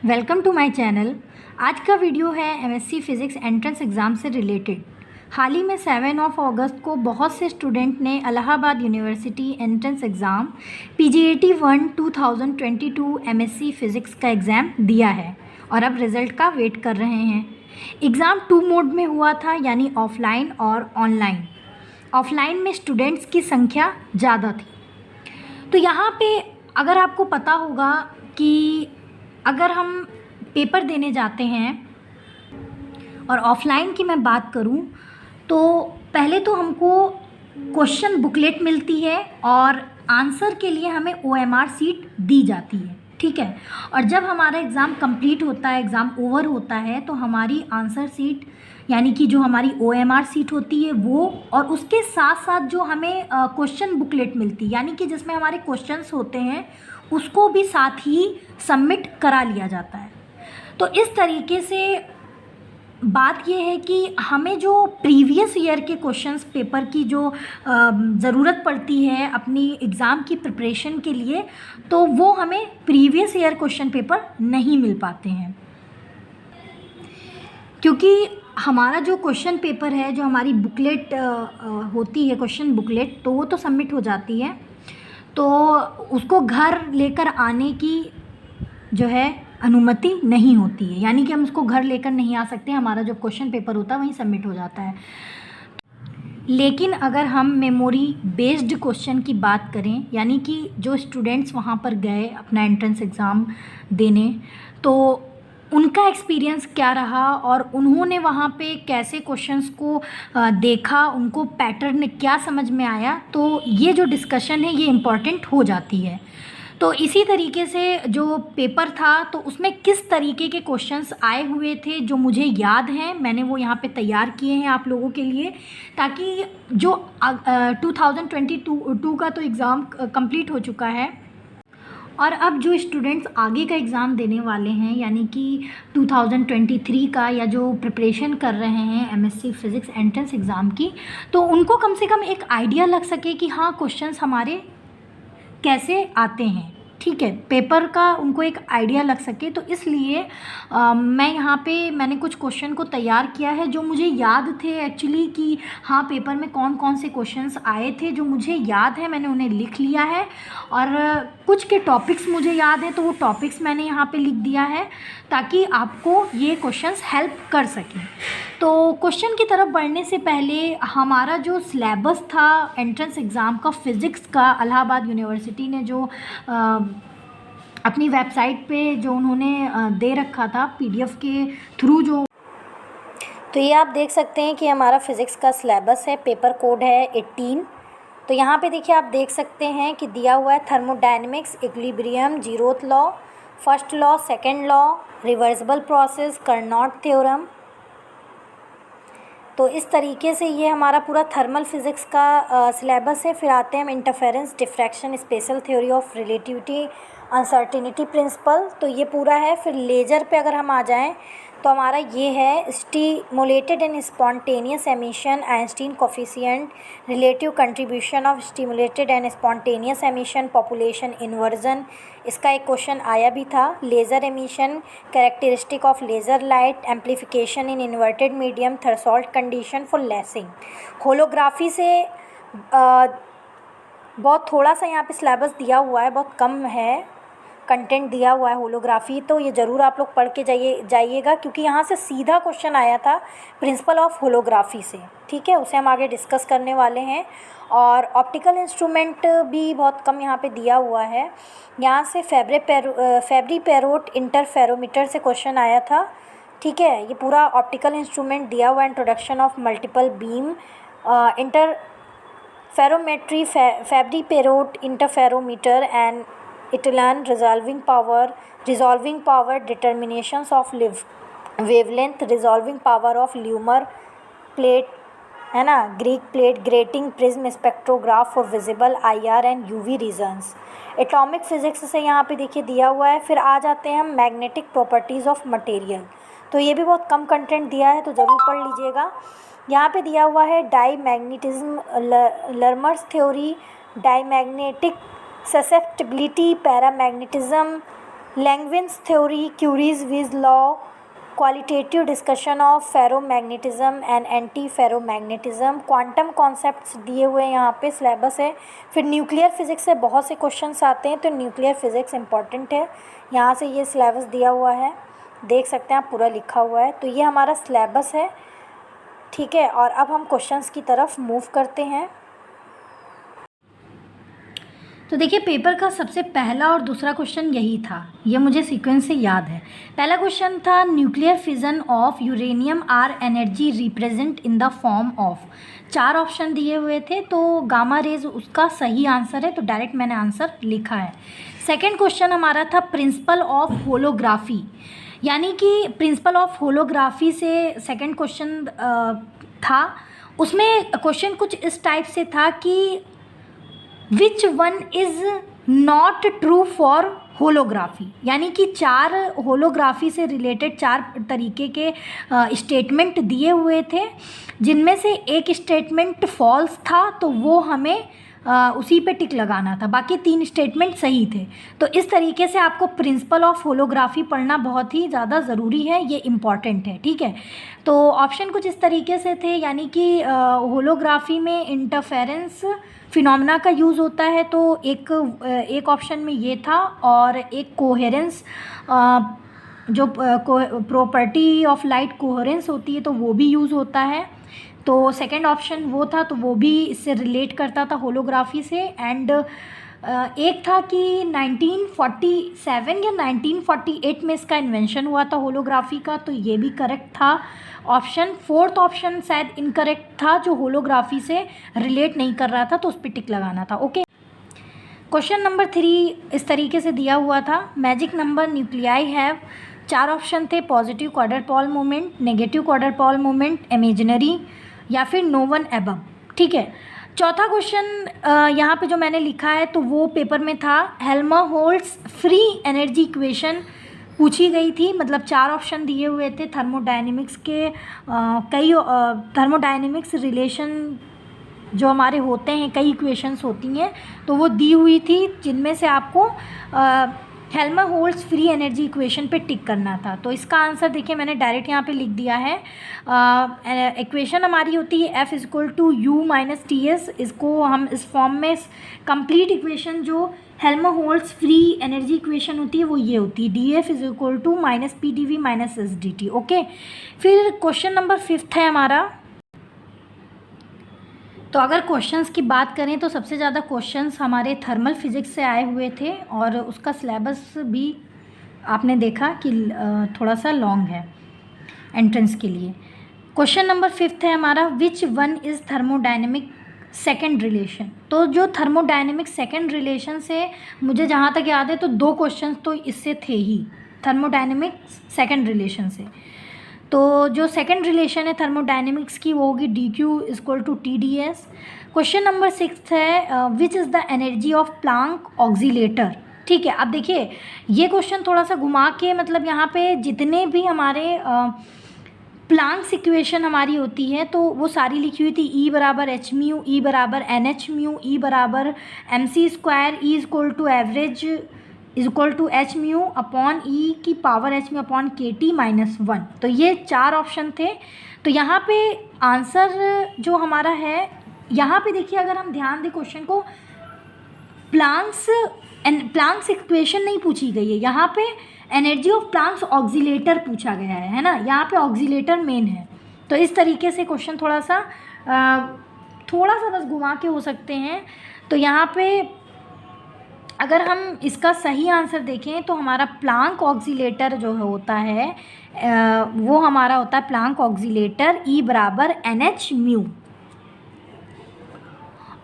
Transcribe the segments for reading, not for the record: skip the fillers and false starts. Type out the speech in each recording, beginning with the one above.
Welcome to my channel. आज का video है एमएससी फिज़िक्स एंट्रेंस एग्ज़ाम से रिलेटेड। हाल ही में 7 अगस्त को बहुत से स्टूडेंट ने Allahabad university entrance exam PGAT 1 2022 MSc physics का एग्ज़ाम दिया है और अब रिज़ल्ट का वेट कर रहे हैं। एग्ज़ाम 2 मोड में हुआ था, यानी ऑफ़लाइन और ऑनलाइन। ऑफ़लाइन में स्टूडेंट्स की संख्या ज़्यादा थी। तो यहाँ पे अगर आपको पता होगा कि अगर हम पेपर देने जाते हैं और ऑफ़लाइन की मैं बात करूँ तो पहले तो हमको क्वेश्चन बुकलेट मिलती है और आंसर के लिए हमें OMR सीट दी जाती है, ठीक है। और जब हमारा एग्ज़ाम कंप्लीट होता है, एग्ज़ाम ओवर होता है, तो हमारी आंसर सीट यानी कि जो हमारी OMR सीट होती है वो, और उसके साथ साथ जो हमें क्वेश्चन बुकलेट मिलती है, यानी कि जिसमें हमारे क्वेश्चंस होते हैं, उसको भी साथ ही सबमिट करा लिया जाता है। तो इस तरीके से बात ये है कि हमें जो प्रीवियस ईयर के क्वेश्चंस पेपर की जो ज़रूरत पड़ती है अपनी एग्ज़ाम की प्रिपरेशन के लिए, तो वो हमें प्रीवियस ईयर क्वेश्चन पेपर नहीं मिल पाते हैं, क्योंकि हमारा जो क्वेश्चन पेपर है, जो हमारी बुकलेट होती है, क्वेश्चन बुकलेट, तो वो तो सबमिट हो जाती है, तो उसको घर लेकर आने की जो है अनुमति नहीं होती है, यानी कि हम उसको घर लेकर नहीं आ सकते। हमारा जो क्वेश्चन पेपर होता है वहीं सबमिट हो जाता है। लेकिन अगर हम मेमोरी बेस्ड क्वेश्चन की बात करें, यानी कि जो स्टूडेंट्स वहाँ पर गए अपना एंट्रेंस एग्ज़ाम देने, तो उनका एक्सपीरियंस क्या रहा और उन्होंने वहाँ पे कैसे क्वेश्चंस को देखा, उनको पैटर्न क्या समझ में आया, तो ये जो डिस्कशन है ये इम्पॉर्टेंट हो जाती है। तो इसी तरीके से जो पेपर था, तो उसमें किस तरीके के क्वेश्चंस आए हुए थे जो मुझे याद हैं, मैंने वो यहाँ पे तैयार किए हैं आप लोगों के लिए, ताकि जो 2022 का तो एग्ज़ाम कंप्लीट हो चुका है, और अब जो स्टूडेंट्स आगे का एग्ज़ाम देने वाले हैं, यानी कि 2023 का, या जो प्रिपरेशन कर रहे हैं एमएससी फ़िज़िक्स एंट्रेंस एग्ज़ाम की, तो उनको कम से कम एक आइडिया लग सके कि हाँ, क्वेश्चंस हमारे कैसे आते हैं, ठीक है, पेपर का उनको एक आइडिया लग सके। तो इसलिए मैं यहाँ पे मैंने कुछ क्वेश्चन को तैयार किया है जो मुझे याद थे एक्चुअली, कि हाँ, पेपर में कौन कौन से क्वेश्चंस आए थे, जो मुझे याद है मैंने उन्हें लिख लिया है, और कुछ के टॉपिक्स मुझे याद हैं तो वो टॉपिक्स मैंने यहाँ पे लिख दिया है, ताकि आपको ये क्वेश्चंस हेल्प कर सकें। तो क्वेश्चन की तरफ बढ़ने से पहले हमारा जो सिलेबस था एंट्रेंस एग्ज़ाम का फ़िज़िक्स का, इलाहाबाद यूनिवर्सिटी ने जो अपनी वेबसाइट पे जो उन्होंने दे रखा था PDF के थ्रू, जो तो ये आप देख सकते हैं कि हमारा फ़िज़िक्स का सिलेबस है, पेपर कोड है 18। तो यहाँ पे देखिए, आप देख सकते हैं कि दिया हुआ है thermodynamics, equilibrium, zeroth law, first law, second law, reversible process, Carnot theorem. तो इस तरीके से ये हमारा पूरा थर्मल फिज़िक्स का सिलेबस है। फिर आते हैं हम interference, diffraction, special theory of relativity, uncertainty principle, तो ये पूरा है। फिर लेज़र पे अगर हम आ जाएं तो हमारा ये है stimulated and spontaneous emission, Einstein coefficient, relative contribution of stimulated and spontaneous emission, population inversion, इसका एक क्वेश्चन आया भी था। Laser emission, characteristic of laser light, amplification in inverted medium, threshold condition for lacing. Holography से बहुत थोड़ा सा यहाँ पे सिलेबस दिया हुआ है, बहुत कम है कंटेंट दिया हुआ है होलोग्राफी, तो ये ज़रूर आप लोग पढ़ के जाइएगा, क्योंकि यहाँ से सीधा क्वेश्चन आया था प्रिंसिपल ऑफ होलोग्राफी से, ठीक है, उसे हम आगे डिस्कस करने वाले हैं। और ऑप्टिकल इंस्ट्रूमेंट भी बहुत कम यहाँ पे दिया हुआ है। यहाँ से फेब्री पेरोट इंटरफेरोमीटर से क्वेश्चन आया था, ठीक है, ये पूरा ऑप्टिकल इंस्ट्रूमेंट दिया हुआ है। Introduction of multiple beam, interferometry, Fabry Perot interferometer and इटलान, resolving power, determinations of wavelength, resolving power of Lummer plate, है ना, Greek plate, grating prism, spectrograph for visible IR and UV regions. Atomic physics से यहाँ पे देखिए दिया हुआ है। फिर आ जाते हैं हम मैग्नेटिक प्रॉपर्टीज़ ऑफ मटेरियल, तो ये भी बहुत कम कंटेंट दिया है, तो ज़रूर पढ़ लीजिएगा। यहाँ पे दिया हुआ है diamagnetism, Larmor's theory, diamagnetic susceptibility, paramagnetism, Langevin's theory, Curie's law, qualitative discussion of ferromagnetism and antiferromagnetism, quantum concepts दिए हुए हैं, यहाँ पे सिलेबस है। फिर न्यूक्लियर फिजिक्स से बहुत से क्वेश्चंस आते हैं, तो न्यूक्लियर फिजिक्स इंपॉर्टेंट है, यहाँ से ये सिलेबस दिया हुआ है, देख सकते हैं आप, पूरा लिखा हुआ है। तो ये हमारा सिलेबस है, ठीक है। और अब हम क्वेश्चंस की तरफ मूव करते हैं। तो देखिए, पेपर का सबसे पहला और दूसरा क्वेश्चन यही था, ये मुझे सीक्वेंस से याद है। पहला क्वेश्चन था nuclear fission of uranium are energy represent in the form of, 4 option दिए हुए थे, तो गामा रेज उसका सही आंसर है, तो डायरेक्ट मैंने आंसर लिखा है। सेकेंड क्वेश्चन हमारा था प्रिंसिपल ऑफ होलोग्राफी, यानी कि प्रिंसिपल ऑफ होलोग्राफी से सेकेंड क्वेश्चन था। उसमें क्वेश्चन कुछ इस टाइप से था कि विच one is not true for holography, यानी कि 4 होलोग्राफी से रिलेटेड 4 तरीके के स्टेटमेंट दिए हुए थे, जिनमें से एक स्टेटमेंट फॉल्स था, तो वो हमें उसी पे टिक लगाना था, बाकी 3 स्टेटमेंट सही थे। तो इस तरीके से आपको प्रिंसिपल ऑफ होलोग्राफी पढ़ना बहुत ही ज़्यादा ज़रूरी है, ये इम्पॉर्टेंट है, ठीक है। तो ऑप्शन कुछ इस तरीके से थे, यानी कि होलोग्राफी में इंटरफेरेंस फिनोमेना का यूज़ होता है, तो एक ऑप्शन में ये था, और एक कोहेरेंस, जो प्रॉपर्टी ऑफ लाइट कोहेरेंस होती है, तो वो भी यूज़ होता है। तो सेकंड ऑप्शन वो था, तो वो भी इससे रिलेट करता था होलोग्राफी से। एंड एक था कि 1947 या 1948 में इसका इन्वेंशन हुआ था होलोग्राफी का, तो ये भी करेक्ट था ऑप्शन। फोर्थ ऑप्शन शायद इनकरेक्ट था, जो होलोग्राफी से रिलेट नहीं कर रहा था, तो उस पर टिक लगाना था, ओके। क्वेश्चन नंबर 3 इस तरीके से दिया हुआ था, magic number nuclei have, 4 option थे, positive quadrupole moment, negative quadrupole moment, imaginary, या फिर नो वन एबव, ठीक है। चौथा क्वेश्चन यहाँ पे जो मैंने लिखा है, तो वो पेपर में था, हेल्महोल्ट्ज़ फ्री एनर्जी इक्वेशन पूछी गई थी, मतलब 4 ऑप्शन दिए हुए थे थर्मोडायनेमिक्स के, कई थर्मोडायनेमिक्स रिलेशन जो हमारे होते हैं, कई इक्वेशंस होती हैं, तो वो दी हुई थी, जिनमें से आपको हेल्महोल्ट्ज़ फ्री एनर्जी इक्वेशन पे टिक करना था। तो इसका आंसर देखिए, मैंने डायरेक्ट यहाँ पे लिख दिया है। इक्वेशन हमारी होती है F = U - TS, इसको हम इस फॉर्म में कंप्लीट इक्वेशन जो हेल्महोल्ट्ज़ फ्री एनर्जी इक्वेशन होती है, वो ये होती है, DF = -PdV - SdT, ओके। फिर क्वेश्चन नंबर 5 है हमारा। तो अगर क्वेश्चंस की बात करें, तो सबसे ज़्यादा क्वेश्चंस हमारे थर्मल फिज़िक्स से आए हुए थे, और उसका सिलेबस भी आपने देखा कि थोड़ा सा लॉन्ग है एंट्रेंस के लिए। क्वेश्चन नंबर 5 है हमारा, which one is thermodynamic second relation. तो जो थर्मोडायनेमिक सेकेंड रिलेशन से मुझे जहाँ तक याद है, तो 2 क्वेश्चंस तो इससे थे ही, थर्मोडायनेमिक सेकेंड रिलेशन से। तो जो सेकंड रिलेशन है थर्मोडायनेमिक्स की, वो होगी DQ = TdS। क्वेश्चन नंबर 6 है, which is the energy of Planck oscillator, ठीक है। अब देखिए, ये क्वेश्चन थोड़ा सा घुमा के, मतलब यहाँ पे जितने भी हमारे प्लांक्स इक्वेशन हमारी होती है, तो वो सारी लिखी हुई थी, E = hμ, E = nhμ, E = mc², E = average =hμ upon e⁻hμ kT - 1। तो ये 4 ऑप्शन थे। तो यहाँ पे आंसर जो हमारा है, यहाँ पे देखिए, अगर हम ध्यान दें क्वेश्चन को, प्लांक्स इक्वेशन नहीं पूछी गई है, यहाँ पे एनर्जी ऑफ प्लांक्स ऑक्सीलेटर पूछा गया है ना, यहाँ पे ऑक्सीलेटर मेन है। तो इस तरीके से क्वेश्चन थोड़ा सा बस घुमा के हो सकते हैं। तो यहाँ पे अगर हम इसका सही आंसर देखें, तो हमारा प्लांक ऑक्सीलेटर जो होता है, वो हमारा होता है प्लांक ऑक्सीलेटर E = nhμ।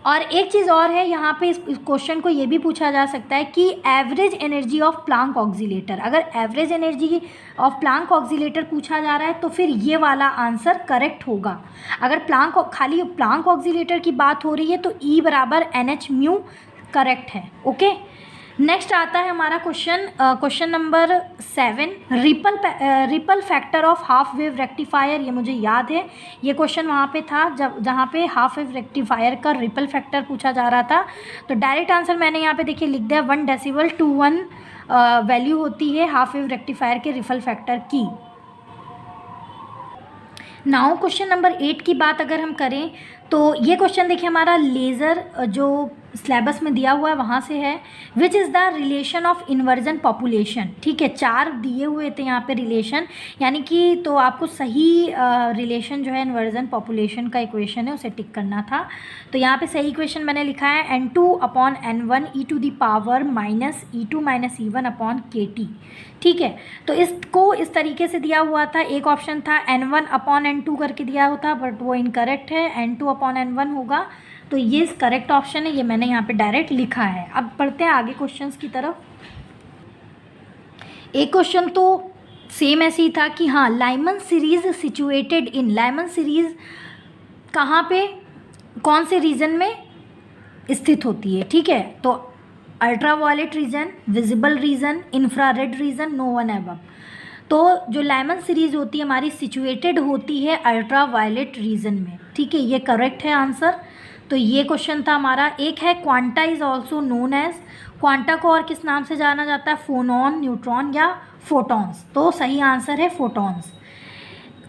और एक चीज़ और है यहाँ पे, इस क्वेश्चन को ये भी पूछा जा सकता है कि average energy of Planck oscillator, अगर average energy of Planck oscillator पूछा जा रहा है, तो फिर ये वाला आंसर करेक्ट होगा। अगर खाली प्लांक ऑक्सीलेटर की बात हो रही है, तो E = nhμ करेक्ट है, ओके। नेक्स्ट आता है हमारा question number 7, ripple factor of half wave rectifier. ये मुझे याद है, ये क्वेश्चन वहाँ पे था जहाँ पे हाफ वेव रेक्टिफायर का रिपल फैक्टर पूछा जा रहा था। तो डायरेक्ट आंसर मैंने यहाँ पे देखिए लिख दिया, 1 डेसिबल टू 1 वैल्यू होती है हाफ वेव रेक्टिफायर के रिपल फैक्टर की। नाउ क्वेश्चन नंबर 8 की बात अगर हम करें तो ये क्वेश्चन देखिए हमारा लेज़र जो सिलेबस में दिया हुआ है वहाँ से है। Which is the relation of inversion population, ठीक है, 4 दिए हुए थे यहाँ पे रिलेशन, यानी कि तो आपको सही रिलेशन जो है इन्वर्जन पॉपुलेशन का इक्वेशन है उसे टिक करना था। तो यहाँ पे सही इक्वेशन मैंने लिखा है n2/n1 e⁻⁻ ठीक है। तो इसको इस तरीके से दिया हुआ था, एक ऑप्शन था n1/n2 करके दिया हुआ था बट वो इनकरेक्ट है, n2/n1 होगा। तो ये करेक्ट ऑप्शन है, ये मैंने यहाँ पे डायरेक्ट लिखा है। अब पढ़ते हैं आगे क्वेश्चंस की तरफ। एक क्वेश्चन तो सेम ऐसे ही था कि हाँ, Lyman series situated in, Lyman series कहाँ पे कौन से रीजन में स्थित होती है, ठीक है। तो ultraviolet region, visible region, infrared region, no one above. तो जो लाइमन सीरीज होती है हमारी सिचुएटेड होती है अल्ट्रावायलेट रीजन में, ठीक है, ये करेक्ट है आंसर। तो ये क्वेश्चन था हमारा। एक है quanta is also known as, quanta को और किस नाम से जाना जाता है, फोनॉन, न्यूट्रॉन या फोटॉन्स। तो सही आंसर है फोटॉन्स।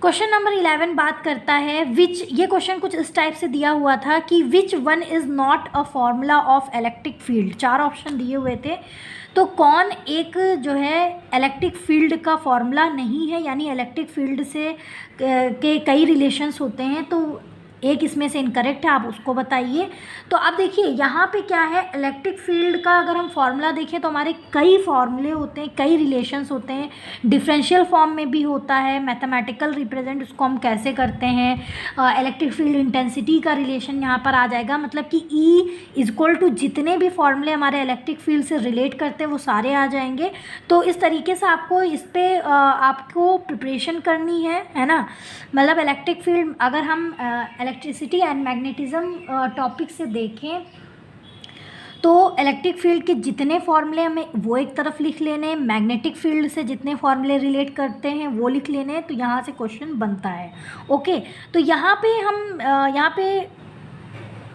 क्वेश्चन नंबर 11 बात करता है विच, ये क्वेश्चन कुछ इस टाइप से दिया हुआ था कि विच one is not a formula of electric field. 4 option दिए हुए थे, तो कौन एक जो है इलेक्ट्रिक फील्ड का फॉर्मूला नहीं है, यानी इलेक्ट्रिक फील्ड से के कई रिलेशंस होते हैं, तो एक इसमें से इनकरेक्ट है, आप उसको बताइए। तो अब देखिए यहाँ पे क्या है, इलेक्ट्रिक फील्ड का अगर हम फार्मूला देखें तो हमारे कई फार्मूले होते हैं, कई रिलेशंस होते हैं, डिफरेंशियल फॉर्म में भी होता है, मैथमेटिकल रिप्रेजेंट उसको हम कैसे करते हैं, इलेक्ट्रिक फील्ड इंटेंसिटी का रिलेशन यहाँ पर आ जाएगा, मतलब कि E= जितने भी फार्मूले हमारे इलेक्ट्रिक फील्ड से रिलेट करते हैं वो सारे आ जाएंगे। तो इस तरीके से आपको इस पर आपको प्रिपरेशन करनी है ना। मतलब इलेक्ट्रिक फील्ड अगर हम इलेक्ट्रिसिटी एंड मैग्नेटिज्म टॉपिक से देखें तो इलेक्ट्रिक फील्ड के जितने फॉर्मूले हमें वो एक तरफ लिख लेने, मैग्नेटिक फील्ड से जितने फॉर्मूले रिलेट करते हैं वो लिख लेने, तो यहाँ से क्वेश्चन बनता है। ओके, तो यहाँ पे हम यहाँ पे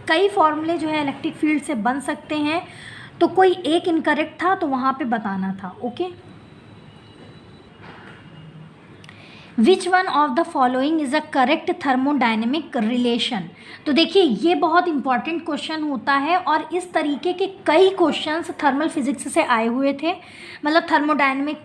कई फॉर्मूले जो है इलेक्ट्रिक फील्ड से बन सकते हैं, तो कोई एक इनकरेक्ट था तो वहाँ पे बताना था। Okay, which one of the following is a correct thermodynamic relation. तो देखिए ये बहुत इंपॉर्टेंट क्वेश्चन होता है और इस तरीके के कई क्वेश्चंस थर्मल फिजिक्स से आए हुए थे। मतलब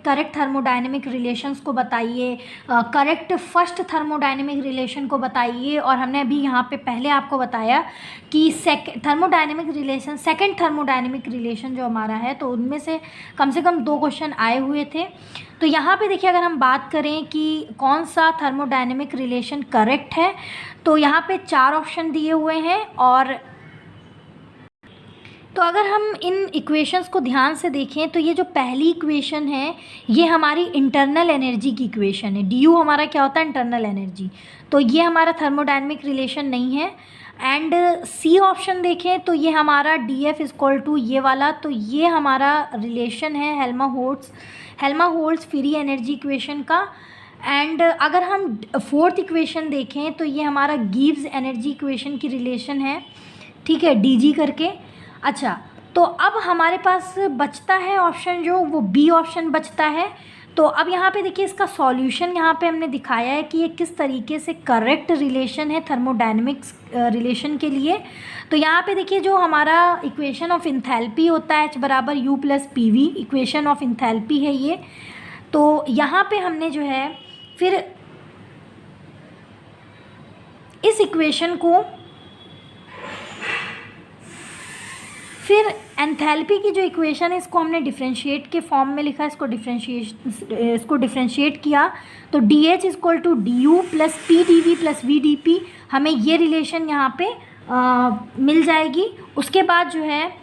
करेक्ट थर्मोडाइनमिक रिलेशंस को बताइए, करेक्ट फर्स्ट थर्मोडाइनमिक रिलेशन को बताइए, और हमने अभी यहाँ पे पहले आपको बताया कि सेकंड थर्मोडाइनमिक रिलेशन जो हमारा है, तो उनमें से कम 2 क्वेश्चन आए हुए थे। तो यहाँ पे देखिए अगर हम बात करें कि कौन सा थर्मोडायनेमिक रिलेशन करेक्ट है, तो यहाँ पे 4 ऑप्शन दिए हुए हैं। और तो अगर हम इन इक्वेशंस को ध्यान से देखें तो ये जो पहली इक्वेशन है ये हमारी इंटरनल एनर्जी की इक्वेशन है। डी यू हमारा क्या होता है, इंटरनल एनर्जी, तो ये हमारा थर्मोडायनेमिक रिलेशन नहीं है। एंड सी ऑप्शन देखें तो ये हमारा डी एफ इक्वल टू ये वाला, तो ये हमारा रिलेशन है हेल्महोल्ट्ज़ फ्री एनर्जी इक्वेशन का। एंड अगर हम फोर्थ इक्वेशन देखें तो ये हमारा गिब्स एनर्जी इक्वेशन की रिलेशन है, ठीक है, डी जी करके। अच्छा, तो अब हमारे पास बचता है ऑप्शन जो वो बी ऑप्शन बचता है। तो अब यहाँ पे देखिए इसका सॉल्यूशन यहाँ पे हमने दिखाया है कि ये किस तरीके से करेक्ट रिलेशन है थर्मोडायनेमिक्स रिलेशन के लिए। तो यहाँ पे देखिए जो हमारा इक्वेशन ऑफ इंथैल्पी होता है H=U+PV, इक्वेशन ऑफ इंथैल्पी है ये। तो यहाँ पे हमने जो है फिर इस इक्वेशन को फिर एंथैल्पी की जो इक्वेशन है इसको हमने डिफरेंशिएट के फॉर्म में लिखा, इसको डिफरेंशिएट किया। तो DH=DU+PdV+VdP, हमें ये रिलेशन यहाँ पे मिल जाएगी। उसके बाद जो है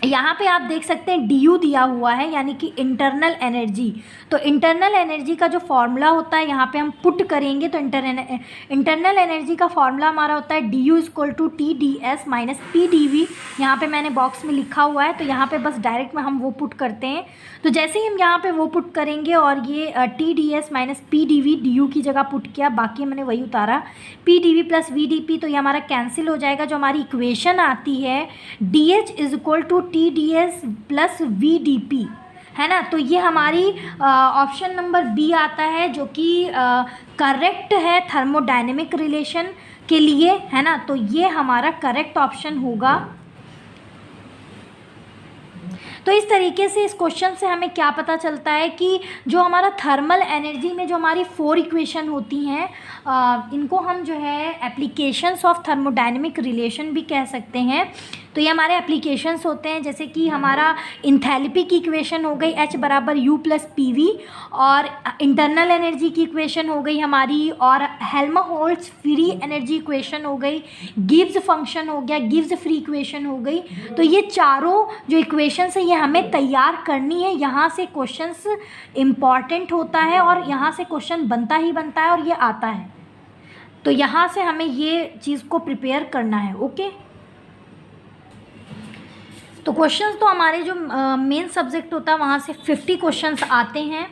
यहाँ पे आप देख सकते हैं डी यू दिया हुआ है, यानी कि इंटरनल एनर्जी। तो इंटरनल एनर्जी का जो फॉर्मूला होता है यहाँ पे हम पुट करेंगे, तो इंटरनल एनर्जी का फॉर्मूला हमारा होता है DU=TdS-PdV। यहाँ पे मैंने बॉक्स में लिखा हुआ है, तो यहाँ पे बस डायरेक्ट में हम वो पुट करते हैं। तो जैसे ही हम यहाँ पे वो पुट करेंगे और ये TdS-PdV DU की जगह पुट किया, बाकी मैंने वही उतारा PdV+VdP, तो ये हमारा कैंसिल हो जाएगा। जो हमारी इक्वेशन आती है DH=TdS+VdP, है ना। तो ये हमारी ऑप्शन नंबर बी आता है जो कि करेक्ट है थर्मोडायनेमिक रिलेशन के लिए, है ना। तो ये हमारा करेक्ट ऑप्शन होगा। तो इस तरीके से इस क्वेश्चन से हमें क्या पता चलता है कि जो हमारा थर्मल एनर्जी में जो हमारी 4 इक्वेशन होती हैं, इनको हम जो है एप्लीकेशंस ऑफ थर्मोडायनेमिक रिलेशन भी कह सकते हैं। तो ये हमारे एप्लीकेशंस होते हैं, जैसे कि हमारा इंथैल्पी की इक्वेशन हो गई H बराबर U प्लस पी वी, और इंटरनल एनर्जी की इक्वेशन हो गई हमारी, और हेल्महोल्ट्ज़ फ्री एनर्जी इक्वेशन हो गई, गिब्स फंक्शन हो गया, गिब्स फ्री इक्वेशन हो गई। तो ये चारों जो इक्वेशंस है ये हमें तैयार करनी है। यहाँ से क्वेश्चंस इम्पॉर्टेंट होता है और यहाँ से क्वेश्चन बनता ही बनता है और ये आता है। तो यहाँ से हमें ये चीज़ को प्रिपेयर करना है। ओके, तो क्वेश्चंस तो हमारे जो मेन सब्जेक्ट होता है वहाँ से 50 क्वेश्चंस आते हैं।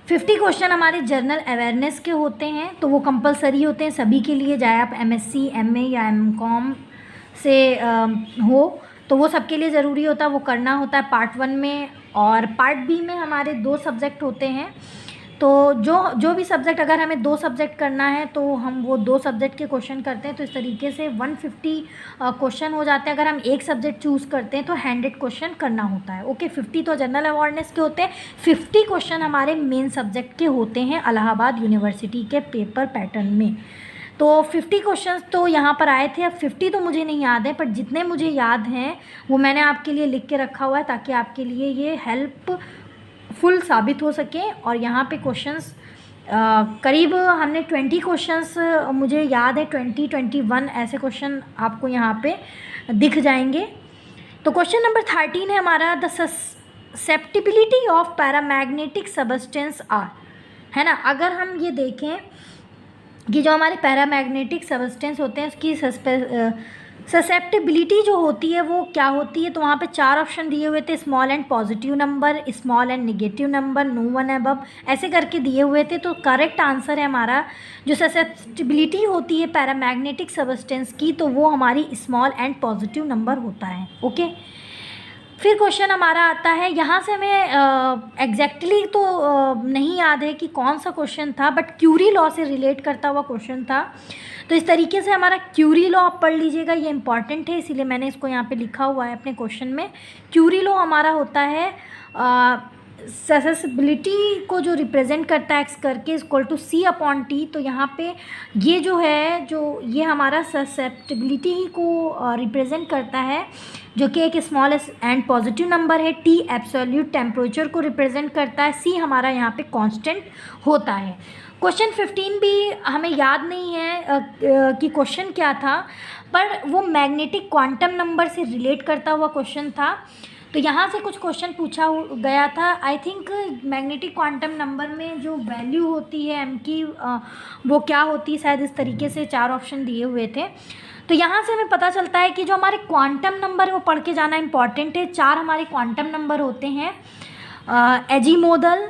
50 क्वेश्चन हमारे जनरल अवेयरनेस के होते हैं, तो वो कंपलसरी होते हैं सभी के लिए, चाहे आप MSc MA या MCOM से हो, तो वो सबके लिए ज़रूरी होता है, वो करना होता है पार्ट 1 में। और पार्ट बी में हमारे 2 सब्जेक्ट होते हैं। तो जो भी सब्जेक्ट, अगर हमें 2 सब्जेक्ट करना है तो हम वो 2 सब्जेक्ट के क्वेश्चन करते हैं। तो इस तरीके से 150 क्वेश्चन हो जाते हैं। अगर हम एक सब्जेक्ट चूज़ करते हैं तो 100 क्वेश्चन करना होता है। ओके, 50 तो जनरल अवेयरनेस के होते हैं, 50 क्वेश्चन हमारे मेन सब्जेक्ट के होते हैं इलाहाबाद यूनिवर्सिटी के पेपर पैटर्न में। तो 50 क्वेश्चंस तो यहाँ पर आए थे। अब 50 तो मुझे नहीं याद है, पर जितने मुझे याद हैं वो मैंने आपके लिए लिख के रखा हुआ है, ताकि आपके लिए ये हेल्पफुल साबित हो सके। और यहाँ पे क्वेश्चंस करीब हमने 20 क्वेश्चंस, मुझे याद है 21 ऐसे क्वेश्चन आपको यहाँ पे दिख जाएंगे। तो क्वेश्चन नंबर 13 है हमारा, the susceptibility of paramagnetic substance are, है ना। अगर हम ये देखें कि जो हमारे पैरामैग्नेटिक सबस्टेंस होते हैं उसकी ससेप्टिबिलिटी जो होती है वो क्या होती है, तो वहाँ पे 4 ऑप्शन दिए हुए थे, small and positive number, small and negative number, no one above, ऐसे करके दिए हुए थे। तो करेक्ट आंसर है हमारा, जो ससेप्टिबिलिटी होती है पैरामैग्नेटिक सबस्टेंस की, तो वो हमारी स्मॉल एंड पॉजिटिव नंबर होता है। ओके, फिर क्वेश्चन हमारा आता है, यहाँ से हमें एग्जैक्टली तो नहीं याद है कि कौन सा क्वेश्चन था, बट क्यूरी लॉ से रिलेट करता हुआ क्वेश्चन था। तो इस तरीके से हमारा क्यूरी लॉ आप पढ़ लीजिएगा, ये इंपॉर्टेंट है, इसीलिए मैंने इसको यहाँ पे लिखा हुआ है अपने क्वेश्चन में। क्यूरी लॉ हमारा होता है ससेसिबिलिटी को जो रिप्रेजेंट करता है एक्स करके इक्वल टू C/T। तो यहाँ पे ये जो है, जो ये हमारा ससेप्टिबिलिटी को रिप्रेजेंट करता है, जो कि एक स्मॉल एंड पॉजिटिव नंबर है। T एब्सोल्यूट टेम्परेचर को रिप्रेजेंट करता है। C हमारा यहाँ पे कांस्टेंट होता है। क्वेश्चन 15 भी हमें याद नहीं है कि क्वेश्चन क्या था, पर वो मैग्नेटिक क्वांटम नंबर से रिलेट करता हुआ क्वेश्चन था। तो यहाँ से कुछ क्वेश्चन पूछा गया था। I think magnetic quantum number में जो वैल्यू होती है m की, वो क्या होती है, शायद इस तरीके से 4 ऑप्शन दिए हुए थे। तो यहाँ से हमें पता चलता है कि जो हमारे क्वांटम नंबर है वो पढ़ के जाना इंपॉर्टेंट है। 4 हमारे क्वांटम नंबर होते हैं, एजीमोदल,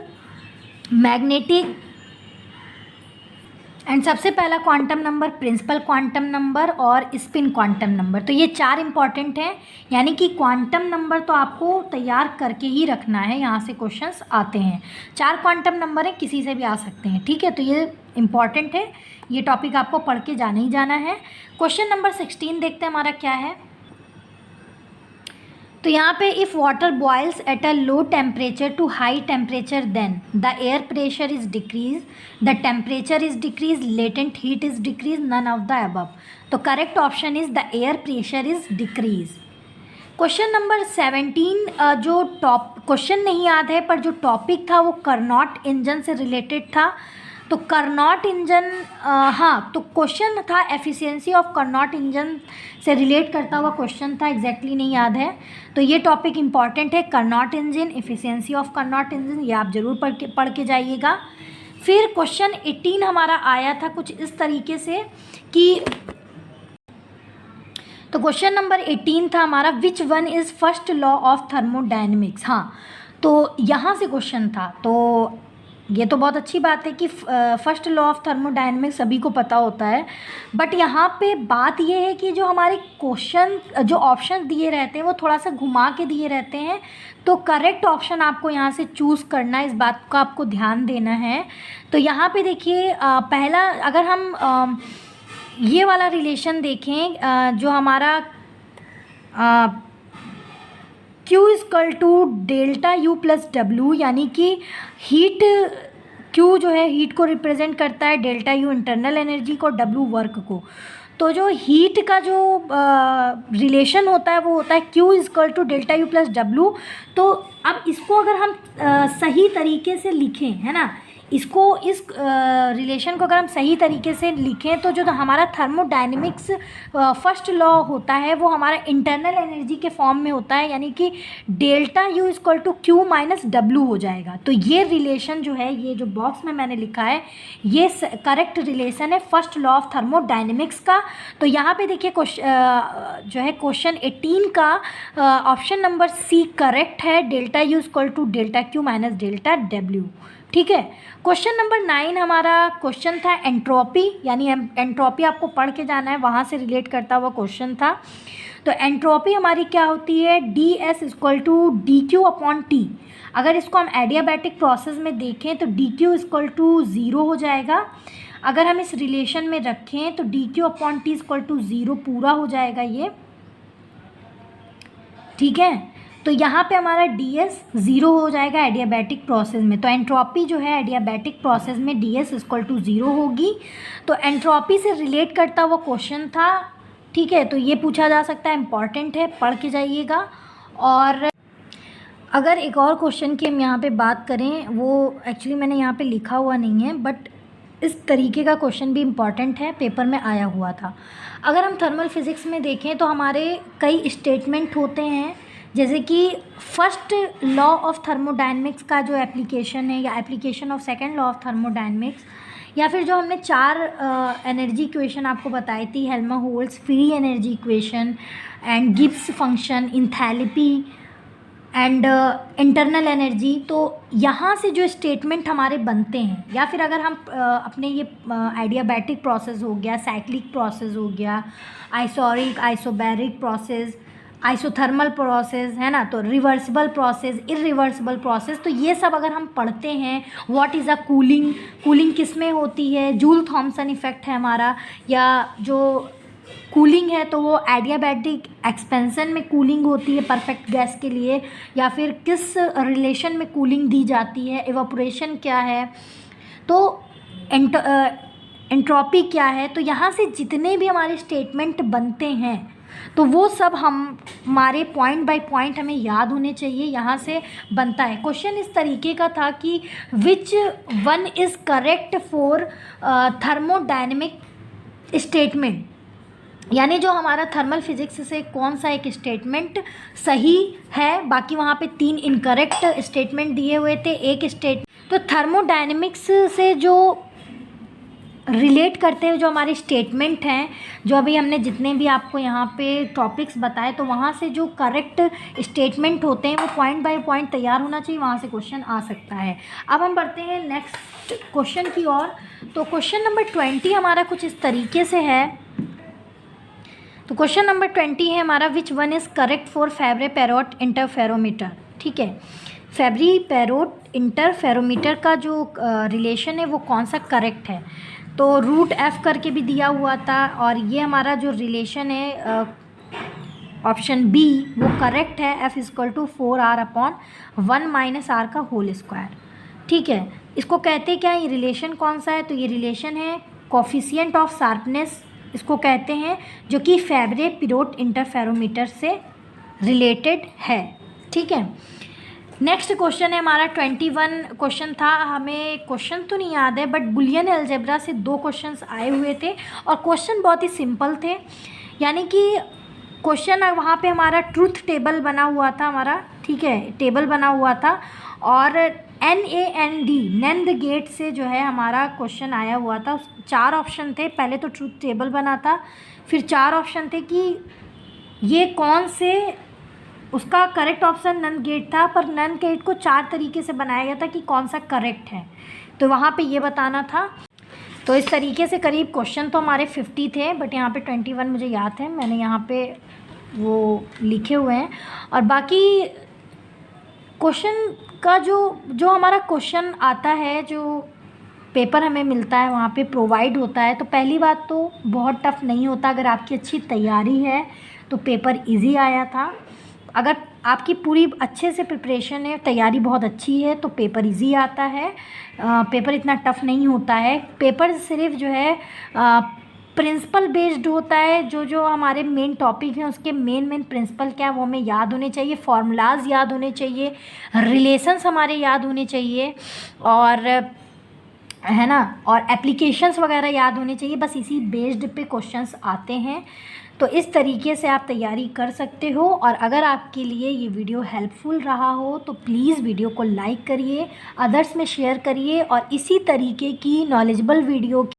मैग्नेटिक, एंड सबसे पहला quantum number principle quantum number और स्पिन क्वांटम नंबर। तो ये 4 इंपॉर्टेंट हैं, यानी कि क्वांटम नंबर तो आपको तैयार करके ही रखना है, यहाँ से क्वेश्चंस आते हैं। 4 क्वांटम नंबर हैं, किसी से भी आ सकते हैं, ठीक है। तो ये इंपॉर्टेंट है, ये टॉपिक आपको पढ़ के जाना ही जाना है। क्वेश्चन नंबर 16 देखते हैं हमारा क्या है। तो यहाँ पे if water boils at a low temperature to high temperature then the air pressure is decrease, the temperature is decrease, latent heat is decrease, none of the above. तो correct option is the air pressure is decrease. Question number 17, जो question नहीं याद है, पर जो topic था वो Carnot engine से रिलेटेड था। तो कार्नोट इंजन, हाँ, तो क्वेश्चन था एफिशिएंसी ऑफ कार्नोट इंजन से रिलेट करता हुआ क्वेश्चन था, एग्जैक्टली नहीं याद है। तो ये टॉपिक इंपॉर्टेंट है, Carnot engine, efficiency of Carnot engine, ये आप ज़रूर पढ़ के जाइएगा। फिर क्वेश्चन 18 हमारा आया था कुछ इस तरीके से कि, तो क्वेश्चन नंबर 18 था हमारा, which one is first law of thermodynamics. हाँ, तो यहाँ से क्वेश्चन था। तो ये तो बहुत अच्छी बात है कि फर्स्ट लॉ ऑफ थर्मोडायनेमिक्स सभी को पता होता है। बट यहाँ पे बात ये है कि जो हमारे क्वेश्चन जो ऑप्शन दिए रहते हैं वो थोड़ा सा घुमा के दिए रहते हैं, तो करेक्ट ऑप्शन आपको यहाँ से चूज़ करना है, इस बात का आपको ध्यान देना है। तो यहाँ पे देखिए पहला अगर हम ये वाला रिलेशन देखें जो हमारा Q equal to delta U plus W, यानी कि हीट Q जो है हीट को रिप्रेजेंट करता है, डेल्टा U इंटरनल एनर्जी को, W वर्क को। तो जो हीट का जो रिलेशन होता है वो होता है Q equal to delta U plus W. तो अब इसको अगर हम सही तरीके से लिखें, है ना, इसको इस रिलेशन को अगर हम सही तरीके से लिखें तो जो हमारा थर्मोडायनेमिक्स फर्स्ट लॉ होता है वो हमारा इंटरनल एनर्जी के फॉर्म में होता है, यानी कि delta U equal to Q minus W हो जाएगा। तो ये रिलेशन जो है, ये जो बॉक्स में मैंने लिखा है, ये करेक्ट रिलेशन है फर्स्ट लॉ ऑफ थर्मोडायनेमिक्स का। तो यहाँ पे देखिए जो है क्वेश्चन 18 का ऑप्शन नंबर सी करेक्ट है, delta U equal to delta Q minus delta W. ठीक है। क्वेश्चन नंबर 9 हमारा क्वेश्चन था एंट्रोपी, यानी एंट्रोपी आपको पढ़ के जाना है, वहाँ से रिलेट करता हुआ क्वेश्चन था। तो एंट्रोपी हमारी क्या होती है, D S equal to D Q upon T. अगर इसको हम एडियाबैटिक प्रोसेस में देखें तो D Q equal to zero हो जाएगा। अगर हम इस रिलेशन में रखें तो D Q upon T equal to zero पूरा हो जाएगा ये। ठीक है। तो यहाँ पे हमारा डी एस ज़ीरो हो जाएगा एडियाबैटिक प्रोसेस में। तो एंट्रोपी जो है एडियाबैटिक प्रोसेस में D S equal to zero होगी। तो एंट्रोपी से रिलेट करता हुआ क्वेश्चन था। ठीक है। तो ये पूछा जा सकता है, इम्पॉर्टेंट है, पढ़ के जाइएगा। और अगर एक और क्वेश्चन की हम यहाँ पे बात करें, वो एक्चुअली मैंने यहाँ पे लिखा हुआ नहीं है, बट इस तरीके का क्वेश्चन भी इम्पॉर्टेंट है, पेपर में आया हुआ था। अगर हम थर्मल फिज़िक्स में देखें तो हमारे कई स्टेटमेंट होते हैं, जैसे कि फर्स्ट लॉ ऑफ थर्मोडायनेमिक्स का जो एप्लीकेशन है, या application of second law of thermodynamics, या फिर जो हमने 4 एनर्जी इक्वेशन आपको बताई थी, Helmholtz free energy equation and Gibbs function, enthalpy and internal energy. तो यहाँ से जो स्टेटमेंट हमारे बनते हैं, या फिर अगर हम अपने ये एडियाबैटिक प्रोसेस हो गया, साइक्लिक प्रोसेस हो गया, आइसोरिक आइसोबैरिक प्रोसेस, आइसोथर्मल प्रोसेस, है ना, तो रिवर्सिबल प्रोसेस, इरिवर्सिबल प्रोसेस, तो ये सब अगर हम पढ़ते हैं, what is a cooling, cooling किस में होती है, जूल थॉमसन इफ़ेक्ट है हमारा, या जो कूलिंग है तो वो एडियाबैटिक एक्सपेंशन में कूलिंग होती है परफेक्ट गैस के लिए, या फिर किस रिलेशन में कूलिंग दी जाती है, एवापोरेशन क्या है, तो एंट्रोपी क्या है। तो यहाँ से जितने भी हमारे स्टेटमेंट बनते हैं तो वो सब हमारे पॉइंट बाय पॉइंट हमें याद होने चाहिए, यहाँ से बनता है। क्वेश्चन इस तरीके का था कि विच one is correct for thermodynamic statement, यानी जो हमारा थर्मल फिजिक्स से कौन सा एक स्टेटमेंट सही है, बाकी वहाँ पे 3 इनकरेक्ट स्टेटमेंट दिए हुए थे, एक स्टेट। तो थर्मोडायनेमिक्स से जो रिलेट करते हुए जो हमारे स्टेटमेंट हैं, जो अभी हमने जितने भी आपको यहाँ पे टॉपिक्स बताए, तो वहाँ से जो करेक्ट स्टेटमेंट होते हैं वो पॉइंट बाय पॉइंट तैयार होना चाहिए, वहाँ से क्वेश्चन आ सकता है। अब हम बढ़ते हैं नेक्स्ट क्वेश्चन की ओर। तो क्वेश्चन नंबर 20 हमारा कुछ इस तरीके से है। तो क्वेश्चन नंबर 20 है हमारा, which one is correct for Fabry Perot interferometer. ठीक है। फेब्री पेरोट इंटरफेरोमीटर का जो रिलेशन है वो कौन सा करेक्ट है। तो रूट एफ़ करके भी दिया हुआ था, और ये हमारा जो रिलेशन है ऑप्शन बी वो करेक्ट है, F equal to 4r upon 1 minus R का होल स्क्वायर। ठीक है। इसको कहते क्या है, ये रिलेशन कौन सा है, तो ये रिलेशन है कोफिशिएंट ऑफ शार्पनेस, इसको कहते हैं, जो कि फेब्रे पेरोट इंटरफेरोमीटर से रिलेटेड है। ठीक है। नेक्स्ट क्वेश्चन है हमारा 21 क्वेश्चन था, हमें क्वेश्चन तो नहीं याद है, बट बुलियन अलजेब्रा से 2 क्वेश्चंस आए हुए थे, और क्वेश्चन बहुत ही सिंपल थे, यानी कि क्वेश्चन वहाँ पे हमारा ट्रूथ टेबल बना हुआ था हमारा। ठीक है। टेबल बना हुआ था, और NAND नैंद गेट से जो है हमारा क्वेश्चन आया हुआ था। 4 ऑप्शन थे, पहले तो ट्रूथ टेबल बना था, फिर 4 ऑप्शन थे कि ये कौन से उसका करेक्ट ऑप्शन नन गेट था, पर नन गेट को 4 तरीके से बनाया गया था कि कौन सा करेक्ट है, तो वहाँ पे ये बताना था। तो इस तरीके से करीब क्वेश्चन तो हमारे 50 थे, बट यहाँ पे 21 मुझे याद है, मैंने यहाँ पे वो लिखे हुए हैं। और बाकी क्वेश्चन का जो हमारा क्वेश्चन आता है, जो पेपर हमें मिलता है वहाँ पे प्रोवाइड होता है, तो पहली बात तो बहुत टफ़ नहीं होता। अगर आपकी अच्छी तैयारी है तो पेपर इजी आया था। अगर आपकी पूरी अच्छे से प्रिपरेशन है, तैयारी बहुत अच्छी है, तो पेपर इजी आता है। पेपर इतना टफ़ नहीं होता है। पेपर सिर्फ जो है प्रिंसिपल बेस्ड होता है। जो हमारे मेन टॉपिक हैं उसके मेन प्रिंसिपल क्या है वो हमें याद होने चाहिए, फार्मूलाज याद होने चाहिए, रिलेशंस हमारे याद होने चाहिए, और है ना, और एप्लीकेशंस वगैरह याद होने चाहिए। बस इसी बेस्ड पे क्वेश्चंस आते हैं। तो इस तरीके से आप तैयारी कर सकते हो। और अगर आपके लिए ये वीडियो हेल्पफुल रहा हो तो प्लीज़ वीडियो को लाइक करिए, अदर्स में शेयर करिए, और इसी तरीके की नॉलेजेबल वीडियो